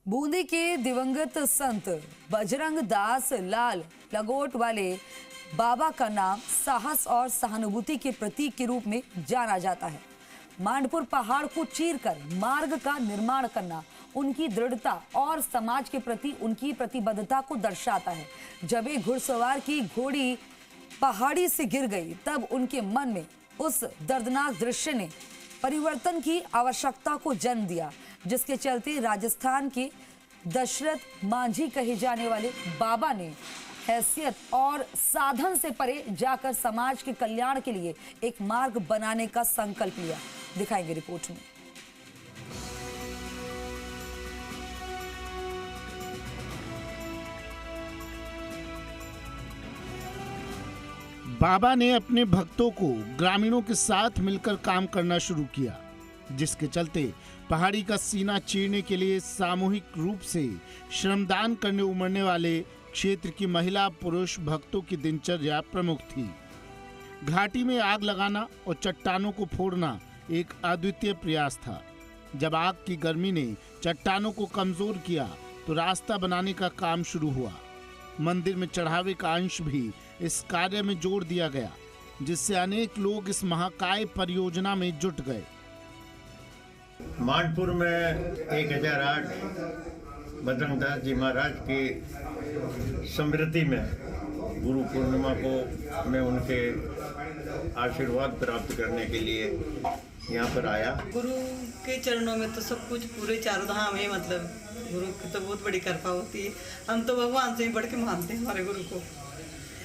बूंदी के दिवंगत संत बजरंग दास लाल लंगोट वाले बाबा का नाम साहस और सहानुभूति के प्रतीक के रूप में जाना जाता है। मांडपुर पहाड़ को चीरकर मार्ग का निर्माण करना उनकी दृढ़ता और समाज के प्रति उनकी प्रतिबद्धता को दर्शाता है। जब एक घुड़सवार की घोड़ी पहाड़ी से गिर गई, तब उनके मन में उस दर्दनाक दृश्य ने परिवर्तन की आवश्यकता को जन्म दिया, जिसके चलते राजस्थान के दशरथ मांझी कहे जाने वाले बाबा ने हैसियत और साधन से परे जाकर समाज के कल्याण के लिए एक मार्ग बनाने का संकल्प लिया। दिखाएंगे रिपोर्ट में। बाबा ने अपने भक्तों को ग्रामीणों के साथ मिलकर काम करना शुरू किया, जिसके चलते पहाड़ी का सीना चीरने के लिए सामूहिक रूप से श्रमदान करने उमड़ने वाले क्षेत्र की महिला पुरुष भक्तों की दिनचर्या प्रमुख थी। घाटी में आग लगाना और चट्टानों को फोड़ना एक अद्वितीय प्रयास था। जब आग की गर्मी ने चट्टानों को कमजोर किया तो रास्ता बनाने का काम शुरू हुआ। मंदिर में चढ़ावे का अंश भी इस कार्य में जोड़ दिया गया, जिससे अनेक लोग इस महाकाय परियोजना में जुट गए। मांडपुर में 1008 बजरंग दास जी महाराज की स्मृति में गुरु पूर्णिमा को मैं उनके आशीर्वाद प्राप्त करने के लिए यहाँ पर आया। गुरु के चरणों में तो सब कुछ पूरे चारों धाम है, मतलब गुरु की तो बहुत बड़ी कृपा होती है। हम तो भगवान से ही बढ़ के मानते हैं हमारे गुरु को।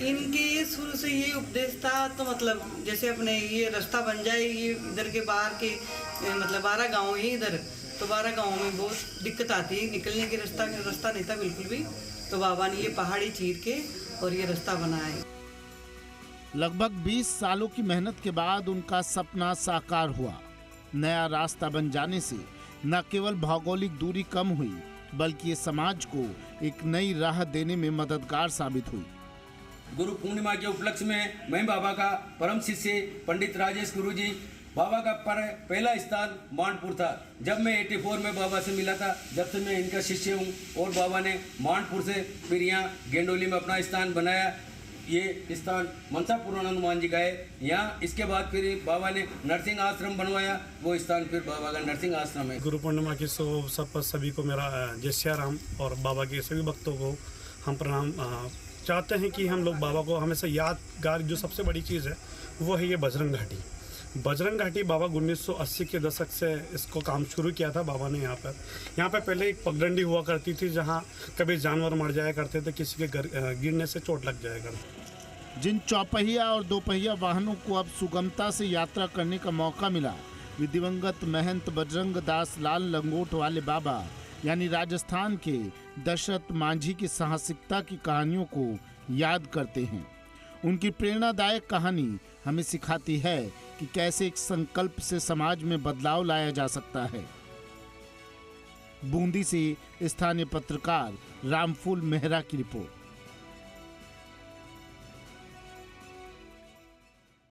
इनके शुरू से ये उपदेश था, तो मतलब जैसे अपने ये रास्ता बन जाए, ये इधर के बाहर के मतलब 12 गाँव है इधर, तो 12 गाँव में बहुत दिक्कत आती है, निकलने की रास्ता नहीं था बिल्कुल भी। तो बाबा ने ये पहाड़ी चीर के और ये रास्ता बनाया। लगभग 20 सालों की मेहनत के बाद उनका सपना साकार हुआ। नया रास्ता बन जाने से न केवल भौगोलिक दूरी कम हुई, बल्कि ये समाज को एक नई राह देने में मददगार साबित हुई। गुरु पूर्णिमा के उपलक्ष्य में मैं बाबा का परम शिष्य पंडित राजेश गुरु जी, बाबा का पहला स्थान मांडपुर था। जब मैं 84 में बाबा से मिला था, जब से मैं इनका शिष्य हूँ, और बाबा ने मांडपुर से फिर यहाँ गेंडोली में अपना स्थान बनाया। ये स्थान मनसा पूर्णानंद मान जी का है। यहाँ इसके बाद फिर बाबा ने नरसिंह आश्रम बनवाया, वो स्थान फिर बाबा का नरसिंह आश्रम है। गुरु पूर्णिमा की सभी को मेरा जय सिया राम, और बाबा के सभी भक्तों को हम प्रणाम चाहते हैं कि हम लोग बाबा को हमेशा यादगार, जो सबसे बड़ी चीज़ है वो है ये बजरंग घाटी। बजरंग घाटी बाबा 1980 के दशक से इसको काम शुरू किया था बाबा ने। यहाँ पे पहले एक पगडंडी हुआ करती थी, जहाँ कभी जानवर मर जाया करते थे, किसी के गिरने से चोट लग जाया करती। जिन चौपहिया और दोपहिया वाहनों को अब सुगमता से यात्रा करने का मौका मिला, वे दिवंगत महंत बजरंग दास लाल लंगोट वाले बाबा यानी राजस्थान के दशरथ मांझी की साहसिकता की कहानियों को याद करते हैं। उनकी प्रेरणादायक कहानी हमें सिखाती है कि कैसे एक संकल्प से समाज में बदलाव लाया जा सकता है। बूंदी से स्थानीय पत्रकार रामफूल मेहरा की रिपोर्ट।